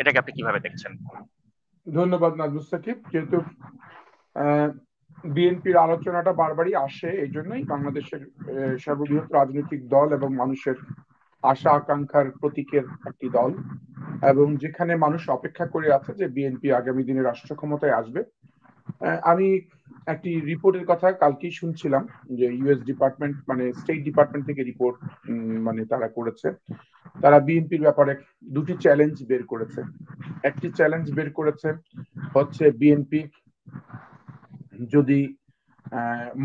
এটাকে আপনি কিভাবে দেখছেন? ধন্যবাদ নাজমুস সাকিব। যেহেতু বিএনপির আলোচনাটা বারবারই আসে, এই জন্যই বাংলাদেশের সর্ববৃহৎ রাজনৈতিক দল এবং মানুষের আশা আকাঙ্ক্ষার প্রতীকের একটি দল, এবং যেখানে মানুষ অপেক্ষা করে আছে যে বিএনপি আগামী দিনে রাষ্ট্র ক্ষমতায় আসবে। আমি একটি রিপোর্টের কথা কালকেই শুনছিলাম যে ইউএস ডিপার্টমেন্ট, মানে স্টেট ডিপার্টমেন্ট থেকে রিপোর্ট মানে তারা করেছে। তারা বিএনপির ব্যাপারে দুটি চ্যালেঞ্জ বের করেছে। একটি চ্যালেঞ্জ বের করেছে হচ্ছে বিএনপি যদি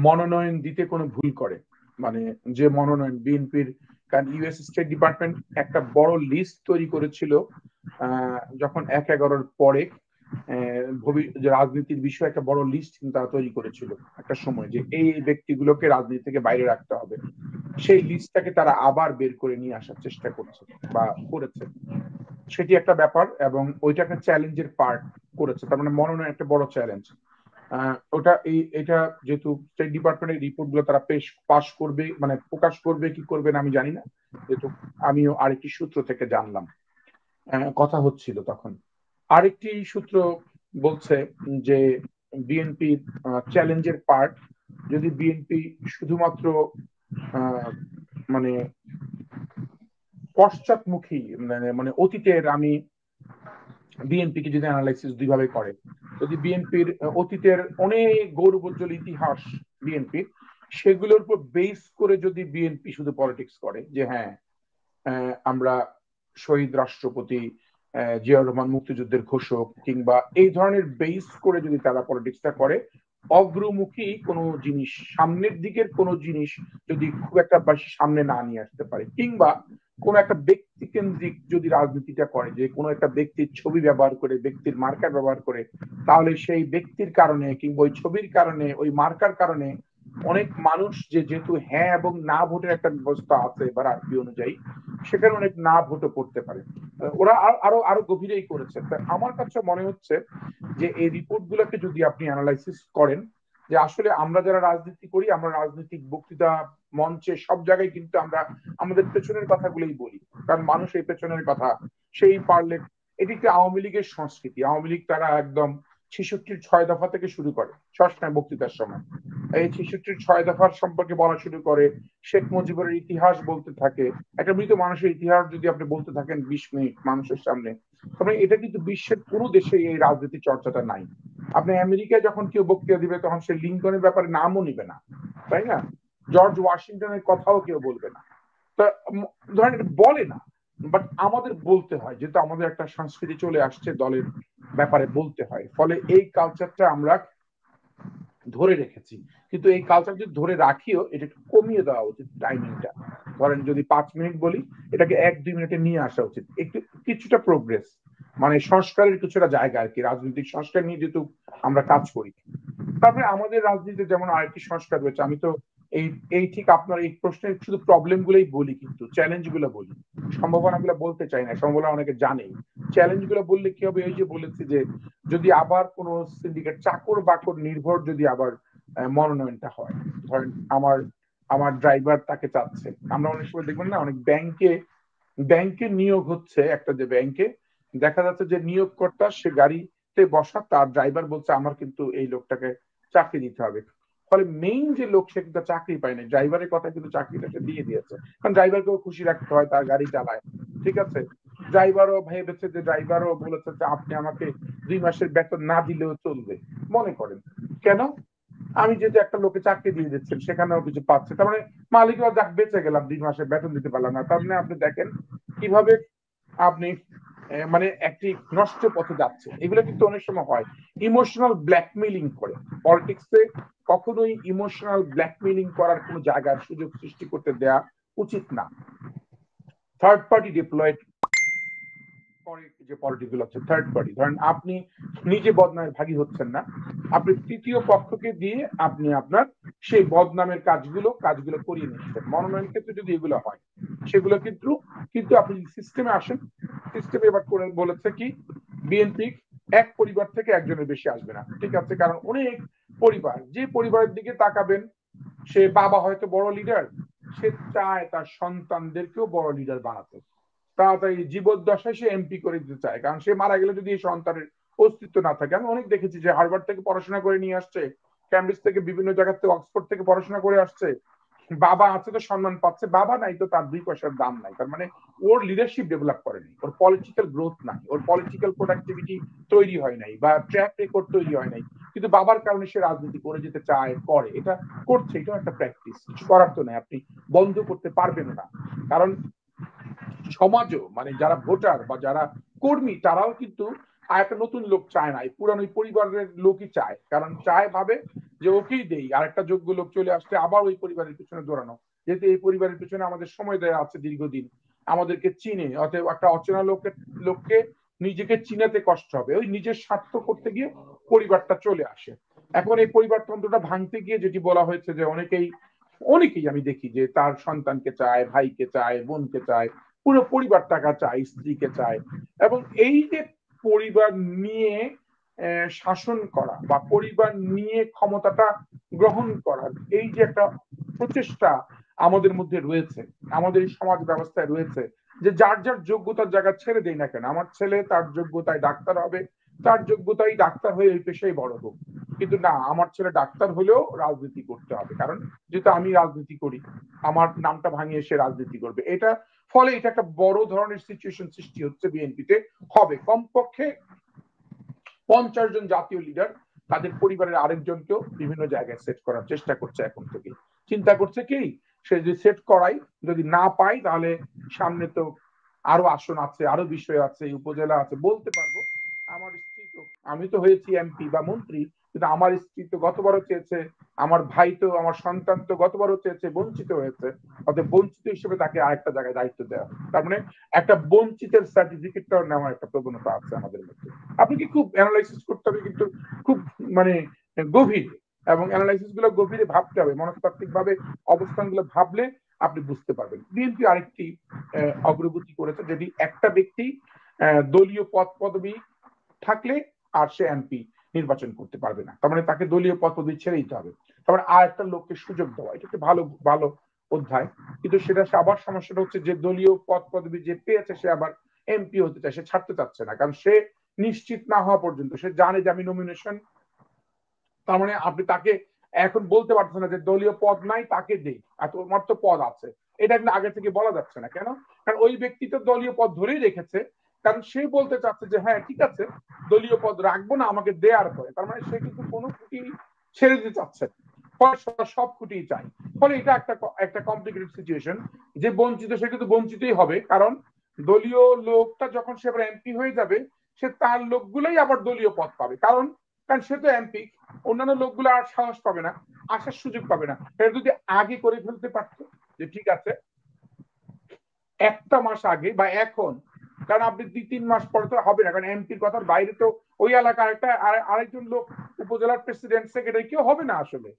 মনোনয়ন দিতে কোনো ভুল করে, মানে যে মনোনয়ন বিএনপির, কারণ ইউএস স্টেট ডিপার্টমেন্ট একটা বড় লিস্ট তৈরি করেছিল যখন 1/11-র পরে যে রাজনীতির বিষয়ে একটা বড় লিস্ট কিন্তু তারা তৈরি করেছিল একটা সময়, যে এই ব্যক্তিগুলোকে রাজনীতি থেকে বাইরে রাখতে হবে। সেই লিস্টটাকে তারা আবার বের করে নিয়ে আসার চেষ্টা করছে বা করেছে। সেটি একটা ব্যাপার, এবং ওইটা একটা চ্যালেঞ্জের পার্ট করেছে। তার মানে মনোনয়ন একটা বড় চ্যালেঞ্জ। ওটা এটা যেহেতু স্টেট ডিপার্টমেন্টের রিপোর্ট গুলো তারা পাশ করবে, মানে প্রকাশ করবে কি করবে না আমি জানি না, যেহেতু আমিও আরেকটি সূত্র থেকে জানলাম, কথা হচ্ছিল তখন। আরেকটি সূত্র বলছে যে বিএনপি চ্যালেঞ্জের পার্ট, যদি বিএনপি শুধুমাত্র আহ, মানে পশ্চাৎমুখী, মানে অতীতের, আমি বিএনপিকে যদি অ্যানালাইসিস দুইভাবে করে, যদি বিএনপির অতীতের অনেক গৌরবোজ্জ্বল ইতিহাস বিএনপির, সেগুলোর উপর বেস করে যদি বিএনপি শুধু পলিটিক্স করে যে হ্যাঁ আমরা শহীদ রাষ্ট্রপতি জিয়াউর রহমান মুক্তিযুদ্ধের ঘোষক, কিংবা এই ধরনের বেস করে যদি তারা পলিটিক্সটা করে, অগ্রমুখী কোনো জিনিস, সামনের দিকের কোনো জিনিস যদি খুব একটা বেশি সামনে না নিয়ে আসতে পারে, কিংবা কোন একটা ব্যক্তি কেন্দ্রিক যদি রাজনীতিটা করে, যে কোনো একটা ব্যক্তির ছবি ব্যবহার করে, ব্যক্তির মার্কার ব্যবহার করে, তাহলে সেই ব্যক্তির কারণে কিংবা ওই ছবির কারণে, ওই মার্কার কারণে অনেক মানুষ, যে যেহেতু হ্যাঁ এবং না ভোটের একটা ব্যবস্থা আছে এবার আরপি অনুযায়ী, সেখানে অনেক না ভোটও করতে পারে। ওরা আরো আরো গভীরেই করেছে। আমার কাছে মনে হচ্ছে যে এই রিপোর্ট গুলোকে যদি আপনি অ্যানালাইসিস করেন, যে আসলে আমরা যারা রাজনীতি করি, আমরা রাজনৈতিক বক্তৃতা মঞ্চে সব জায়গায় কিন্তু আমরা আমাদের পেছনের কথাগুলোই বলি, কারণ মানুষ এই পেছনের কথা সেই পারলে। এটি একটি আওয়ামী লীগের সংস্কৃতি। আওয়ামী লীগ তারা একদম 66-র 6 দফা থেকে শুরু করে সবসময় বক্তৃতার সময়। এই 66-র 6 দফার সম্পর্কে বলা শুরু করে, শেখ মুজিবের ইতিহাস বলতে থাকে। একটা মৃত মানুষের ইতিহাস যদি আপনি বলতে থাকেন 20 মিনিট মানুষের সামনে, তবে এটা কিন্তু বিশ্বের কোনো দেশে এই রাজনীতি চর্চাটা নাই। আপনি আমেরিকায় যখন কেউ বক্তৃতা দিবে, তখন সে লিঙ্কনের ব্যাপারে নামও নিবে না, তাই না? জর্জ ওয়াশিংটনের কথাও কেউ বলবে না। তা ধরেন এটা বলে না, বাট আমাদের বলতে হয়, যেহেতু আমাদের একটা সংস্কৃতি চলে আসছে দলের ব্যাপারে বলতে হয়, ফলে এই কালচারটা আমরা ধরে রেখেছি। কিন্তু এই কালচার যদি ধরে রাখিও, এটা একটু কমিয়ে দেওয়া উচিত টাইমিংটা। ধরেন যদি 5 মিনিট বলি, এটাকে 1-2 মিনিটে নিয়ে আসা উচিত, একটু কিছুটা প্রোগ্রেস, মানে সংস্কারের কিছুটা জায়গা আর কি, রাজনৈতিক সংস্কার নিয়ে যেহেতু আমরা কাজ করি। তারপরে আমাদের রাজনীতিতে যেমন আরেকটি সংস্কার রয়েছে, আমি তো এই এই ঠিক আপনার এই প্রশ্নের শুধু প্রবলেম গুলোই বলি, কিন্তু চ্যালেঞ্জ গুলো বলি, সম্ভাবনা গুলো বলতে চাই না, সম্ভাবনা অনেকে জানেই। চ্যালেঞ্জ গুলো বললে কি হবে, ওই যে বলেছি যে যদি আবার কোন সিন্ডিকেট চাকর বাকর নির্ভর যদি আবার মনোনয়নটা হয়, ধরেন আমার আমার ড্রাইভার তাকে চাচ্ছে, আমরা অনেক সময় দেখবেন না, অনেক ব্যাংকে ব্যাংকে নিয়োগ হচ্ছে, একটা যে ব্যাংকে দেখা যাচ্ছে যে নিয়োগকর্তা সে গাড়িতে বসা, তার ড্রাইভার বলছে আমার কিন্তু এই লোকটাকে চাকরি দিতে হবে। ফলে মেইন যে লোক সে কিন্তু চাকরি পায়নি, ড্রাইভারের কথা কিন্তু চাকরিটা সে দিয়ে দিয়েছে, কারণ ড্রাইভারকেও খুশি রাখতে হয়, তার গাড়ি চালায়, ঠিক আছে। ড্রাইভারও ভেবেছে, যে ড্রাইভারও বলেছে যে আপনি আমাকে 2 মাসের বেতন না দিলেও চলবে, মনে করেন। কেন? আমি যেহেতু একটা লোকে চাকরি দিয়ে দিচ্ছেন, সেখানেও কিছু পাচ্ছে, তার মানে মালিকও যাক বেঁচে গেলাম, 2 মাসের বেতন দিতে পারলাম না, তার মানে আপনি দেখেন কিভাবে আপনি মানে একটি নষ্ট পথে যাচ্ছে। এগুলো কিন্তু অনেক সময় হয়, ইমোশনাল ব্ল্যাকমেইলিং করে পলিটিক্সে। কখনোই ইমোশনাল ব্ল্যাকমেইলিং করার কোনো জায়গার সুযোগ সৃষ্টি করতে দেয়া উচিত না। থার্ড পার্টি ডিপ্লয়েড করে যে পলিটিক্স গুলো হচ্ছে থার্ড পার্টি, ধরেন আপনি নিজে বদনামের ভাগী হচ্ছেন না, আপনি তৃতীয় পক্ষকে দিয়ে আপনি আপনার সেই বদনামের কাজগুলো করিয়ে নিচ্ছেন। মনোনয়ন ক্ষেত্রে যদি এগুলো হয়, সেগুলো কিন্তু কিন্তু আপনি সিস্টেমে আসেন, সিস্টেমে এবার করে বলেছে কি বিএনপি এক পরিবার থেকে একজনের বেশি আসবে না, ঠিক আছে, কারণ অনেক পরিবার, যে পরিবারের দিকে তাকাবেন, সে বাবা হয়তো বড় লিডার, সে চায় তার সন্তানদেরকেও বড় লিডার বানাতে। তাড়াতাড়ি জীবদ্দশায় সে এমপি করে দিতে চায়, কারণ সে মারা গেলে যদি এই সন্তানের অস্তিত্ব না থাকে। আমি অনেক দেখেছি যে হার্ভার্ড থেকে পড়াশোনা করে নিয়ে আসছে, ক্যামব্রিজ থেকে, বিভিন্ন জায়গা থেকে, অক্সফোর্ড থেকে পড়াশোনা করে আসছে, বাবা আছে তো সম্মান পাচ্ছে, বাবা নাই তো তার 2 পয়সার দাম নাই। তার মানে ওর লিডারশিপ ডেভেলপ করেনি, ওর পলিটিক্যাল গ্রোথ নাই, ওর পলিটিক্যাল প্রোডাক্টিভিটি তৈরি হয় নাই, বা ট্র্যাক রেকর্ড তৈরি হয় নাই। কিন্তু বাবার কারণে সে রাজনীতি করে যেতে চায়, করে, এটা করছে, এটাও একটা প্র্যাকটিস, কিছু করার তো নেই, আপনি বন্ধ করতে পারবেন না। কারণ সমাজও, মানে যারা ভোটার বা যারা কর্মী, তারাও কিন্তু একটা নতুন লোক চায় না, পুরানো পরিবারের লোকই চায়। কারণ চায়, ভাবে যে ওকেই দেই, আরেকটা যোগ্য লোক চলে আসলে আবার ওই পরিবারের পিছনে দৌড়ানো, যেহেতু এই পরিবারের পিছনে আমাদের সময় দেওয়া আছে দীর্ঘদিন, আমাদেরকে চিনে, অতএব একটা অচেনা লোককে নিজেকে চিনাতে কষ্ট হবে, ওই নিজের স্বার্থ করতে গিয়ে পরিবারটা চলে আসে। এখন এই পরিবারতন্ত্রটা ভাঙতে গিয়ে যেটি বলা হয়েছে যে অনেকেই আমি দেখি যে তার সন্তানকে চায়, ভাইকে চায়, বোনকে চায়, পুরো পরিবার টাকা চায়, স্ত্রীকে চায়। এবং এই যে পরিবার নিয়ে শাসন করা বা পরিবার নিয়ে ক্ষমতাটা গ্রহণ করার এই যে একটা প্রচেষ্টা আমাদের মধ্যে রয়েছে, আমাদের এই সমাজ ব্যবস্থায় রয়েছে, যে যার যার যোগ্যতার জায়গা ছেড়ে দেয় না কেন, আমার ছেলে তার যোগ্যতায় ডাক্তার হবে, তার যোগ্যতায় ডাক্তার হয়ে এই পেশায় বড় হোক, কিন্তু না, আমার ছেলে ডাক্তার হলেও রাজনীতি করতে হবে, কারণ যেহেতু আমি রাজনীতি করি, আমার নামটা ভাঙিয়ে সে রাজনীতি করবে। এটা ফলে এটা একটা বড় ধরনের সিচুয়েশন সৃষ্টি হচ্ছে বিএনপিতে। হবে কমপক্ষে 50 জন জাতীয় লিডার তাদের পরিবারের আরেকজনকেও বিভিন্ন জায়গায় সেট করার চেষ্টা করছে এখন থেকে। চিন্তা করছে কি, সে যদি সেট করাই, যদি না পাই, তাহলে সামনে তো আরো আসন আছে, আরো বিষয় আছে, উপজেলা আছে, বলতে পারবো আমার স্ত্রী তো, আমি তো হয়েছি এমপি বা মন্ত্রী, কিন্তু আমার স্ত্রী তো গতবারও চেয়েছে, আমার ভাই তো, আমার সন্তান তো গতবারও চেয়েছে, বঞ্চিত হয়েছে, অর্থাৎ বঞ্চিত হিসেবে তাকে আরেকটা জায়গায় দায়িত্ব দেওয়া। তার মানে একটা বঞ্চিতের সার্টিফিকেটটাও নেওয়ার একটা প্রবণতা আছে আমাদের মধ্যে। আপনাকে খুব অ্যানালাইসিস করতে হবে, কিন্তু খুব মানে গভীর, এবং অ্যানালাইসিস গুলো গভীরে ভাবতে হবে, মনস্তাত্ত্বিক ভাবে অবস্থানগুলো ভাবলে আপনি বুঝতে পারবেন। বিএনপি আরেকটি অগ্রগতি করেছে, যেটি একটা ব্যক্তি দলীয় পদ পদবি থাকলে আর সে এমপি নির্বাচন করতে পারবে না, তার মানে তাকে দলীয় পদ পদবি ছেড়ে দিতে হবে, তারপরে আর একটা লোককে সুযোগ দেওয়া, এটা একটা ভালো ভালো অধ্যায়। কিন্তু সেটা আবার সমস্যাটা হচ্ছে যে দলীয় পদ পদবি যে পেয়েছে সে আবার এমপি হতে চায়, সে ছাড়তে চাচ্ছে না, কারণ সে নিশ্চিত না হওয়া পর্যন্ত সে জানে যে আমি নমিনেশন, তার মানে আপনি তাকে এখন বলতে পারছেন না যে দলীয় পদ নাই, তাকে দেই, আর তোমার তো পদ আছে, এটা কিন্তু আগে থেকে বলা যাচ্ছে না। কেন? কারণ ওই ব্যক্তি তো দলীয় পদ ধরেই রেখেছে, কারণ সে বলতে চাচ্ছে যে হ্যাঁ ঠিক আছে, দলীয় পদ রাখবো না, আমাকে দেয়ার পরে, তার মানে সে কিন্তু কোনো খুঁটি ছেড়ে দিতে চাচ্ছে, সব খুঁটি চাই। ফলে এটা একটা একটা কমপ্লিকেটেড সিচুয়েশন। যে বঞ্চিত সে কিন্তু বঞ্চিতই হবে, কারণ দলীয় লোকটা যখন সে আবার এমপি হয়ে যাবে, সে তার লোকগুলোই আবার দলীয় পদ পাবে, কারণ কারণ সে তো এমপি, অন্যান্য লোকগুলো আর সাহস পাবে না, আসার সুযোগ পাবে না। এটা যদি আগে করে ফেলতে পারতো, যে ঠিক আছে একটা মাস আগে বা এখন, কারণ আপনি 2-3 মাস পরে তো হবে না, কারণ এমপির কথার বাইরে তো ওই এলাকার একটা আরেকজন লোক উপজেলার প্রেসিডেন্ট, সেক্রেটারি কেউ হবে না আসলে,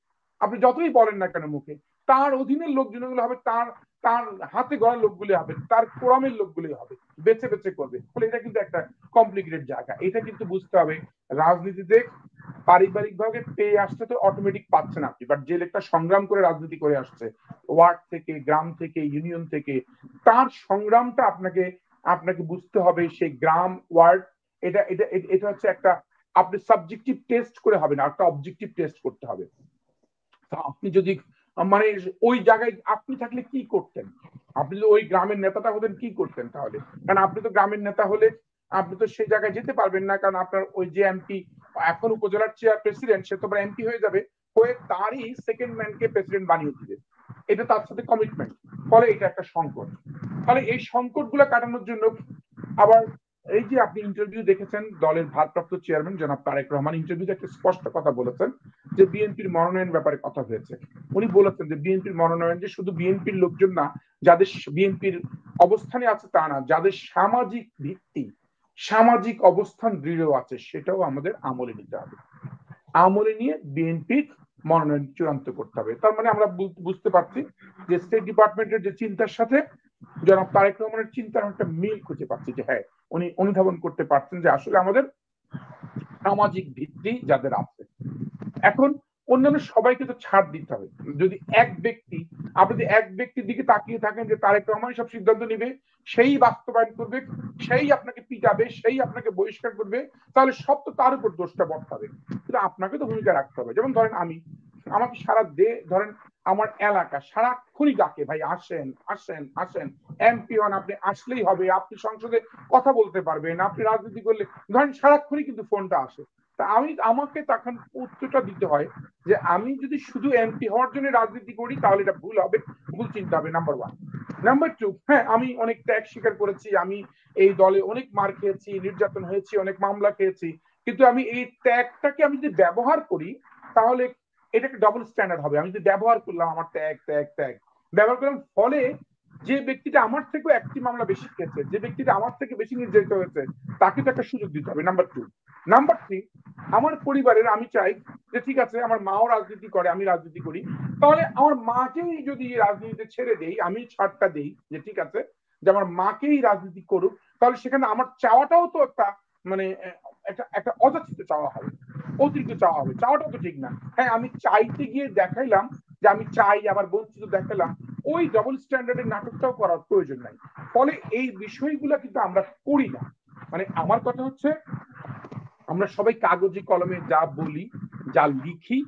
আপনি যতই বলেন না কেন মুখে, তার অধীনের লোকজনগুলো হবে, তার তার হাতে গড়া লোকগুলি হবে, তার কোরামের লোকগুলি হবে, বেছে বেছে করবে। ফলে এটা কিন্তু একটা কমপ্লিকেটেড জায়গা, এটা কিন্তু বুঝতে হবে। রাজনীতিতে পারিবারিক ভাবে পেয়ে আসতে তো অটোমেটিক পাচ্ছেন আপনি, বাট যে লোকটা সংগ্রাম করে রাজনীতি করে আসছে, ওয়ার্ড থেকে, গ্রাম থেকে, ইউনিয়ন থেকে, তার সংগ্রামটা আপনাকে আপনাকে বুঝতে হবে। সেই গ্রাম, ওয়ার্ড, এটা এটা এটা হচ্ছে একটা, আপনি সাবজেক্টিভ টেস্ট করে হবে না, একটা অবজেক্টিভ টেস্ট করতে হবে। আপনি যদি মানে ওই জায়গায় আপনি থাকলে কি করতেন, আপনি যদি ওই গ্রামের নেতাটা হতেন কি করতেন তাহলে? কারণ আপনি তো গ্রামের নেতা হলে আপনি তো সেই জায়গায় যেতে পারবেন না, কারণ আপনার ওই যে এমপি, এখন উপজেলার চেয়ার প্রেসিডেন্ট, সে তো এমপি হয়ে যাবে, হয়ে তারই সেকেন্ড ম্যানকে প্রেসিডেন্ট বানিয়ে দিবে, এটা তার সাথে কমিটমেন্ট। ফলে এটা একটা সংকট। ফলে এই সংকট গুলো কাটানোর জন্য আবার এই যে আপনি ইন্টারভিউ দেখেছেন, দলের ভারপ্রাপ্ত চেয়ারম্যান জনাব তারেক রহমান ইন্টারভিউতে একটা স্পষ্ট কথা বলেছেন যে বিএনপির মনোনয়ন ব্যাপারে কথা হয়েছে। উনি বলেছেন যে বিএনপির মনোনয়ন যে শুধু বিএনপির লোকজন না, যাদের বিএনপির অবস্থানে আছে তা না, যাদের সামাজিক ভিত্তি, সামাজিক অবস্থান দৃঢ় আছে, সেটাও আমাদের আমলে নিতে হবে। আমলে নিয়ে বিএনপির মনোনয়ন চূড়ান্ত করতে হবে। তার মানে আমরা বুঝতে পারছি যে স্টেট ডিপার্টমেন্টের যে চিন্তার সাথে জনাব তারেক রহমানের চিন্তার একটা মিল খুঁজে পাচ্ছি, যে হ্যাঁ উনি অনুধাবন করতে পারছেন যে আসলে আমাদের সামাজিক ভিত্তি যাদের আছে। এখন অন্যান্য সবাইকে তো ছাড় দিতে হবে। যদি এক ব্যক্তি আপনি যদি এক ব্যক্তির দিকে তাকিয়ে থাকেন যে তারেক রহমান সব সিদ্ধান্ত নিবে, সেই বাস্তবায়ন করবে, সেই আপনাকে পিটাবে, সেই আপনাকে বহিষ্কার করবে, তাহলে সব তো তার উপর দোষটা বর্তাবে। কিন্তু আপনাকে তো ভূমিকা রাখতে হবে। যেমন ধরেন আমাকে সারা ধরেন আমার এলাকা সারাক্ষণই ডাকে, ভাই আসেন আসেন আসেন, এমপি হন, আপনি আসলেই হবে, আপনি সংসদে কথা বলতে পারবেন, আপনি রাজনীতি করলে, ধরেন সারাক্ষণই কিন্তু ফোনটা আসে। তা আমাকে তখন উত্তরটা দিতে হয় যে আমি যদি শুধু এমপি হওয়ার জন্য রাজনীতি করি তাহলে এটা ভুল হবে, ভুল চিন্তা হবে, নাম্বার ওয়ান। নাম্বার টু, হ্যাঁ আমি অনেক ত্যাগ স্বীকার করেছি, আমি এই দলে অনেক মার খেয়েছি, নির্যাতন হয়েছি, অনেক মামলা খেয়েছি, কিন্তু আমি এই ত্যাগটাকে আমি যদি ব্যবহার করি তাহলে এটাকে ডবল স্ট্যান্ডার্ড হবে। আমি যদি ব্যবহার করলাম আমার ত্যাগ ত্যাগ ত্যাগ ব্যবহার করলাম, ফলে যে ব্যক্তিটা আমার থেকেও একটি মামলা বেশি খেয়েছে, যে ব্যক্তিটা আমার থেকে বেশি নির্যাতিত হয়েছে, তাকে তো একটা সুযোগ দিতে হবে, নাম্বার টু। নাম্বার থ্রি, আমার পরিবারের আমি চাই যে ঠিক আছে আমার মাও রাজনীতি করে, আমি রাজনীতি করি, তাহলে আমার মাকেই যদি রাজনীতিতে ছেড়ে দেই, আমি ছাড়টা দেই যে ঠিক আছে যে আমার মাকেই রাজনীতি করুক, তাহলে সেখানে আমার চাওয়াটাও তো একটা মানে একটা একটা অযাচিত চাওয়া হবে, অতিরিক্ত চাওয়া হবে, চাওয়াটাও তো ঠিক না। হ্যাঁ আমি চাইতে গিয়ে দেখাইলাম যে আমি চাই, আবার বঞ্চিত দেখালাম, ওই ডবল স্ট্যান্ডার্ডের নাটকটাও করার প্রয়োজন নাই। ফলে এই বিষয়গুলো কিন্তু আমরা করি না। মানে আমার কথা হচ্ছে আমরা সবাই কাগজে কলমে যা বলি, যা লিখি,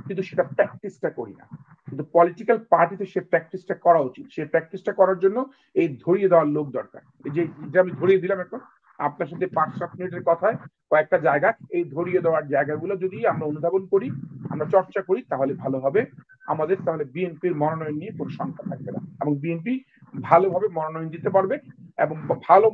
কিন্তু সেটা প্র্যাকটিসটা করি না। কিন্তু পলিটিক্যাল পার্টিতে সে প্র্যাকটিসটা করা উচিত। সে প্র্যাকটিসটা করার জন্য এই ধরিয়ে দেওয়ার লোক দরকার। এই যে আমি ধরিয়ে দিলাম এখন আপনার সাথে 5-7 মিনিটের কথায় কয়েকটা জায়গা, এই ধরিয়ে দেওয়ার জায়গাগুলো যদি আমরা অনুধাবন করি, আমরা চর্চা করি, তাহলে ভালো হবে আমাদের। তাহলে বিএনপির মনোনয়ন নিয়ে কোনো শঙ্কা থাকবে না এবং বিএনপি ভালোভাবে মনোনয়ন দিতে পারবে এবং ভালো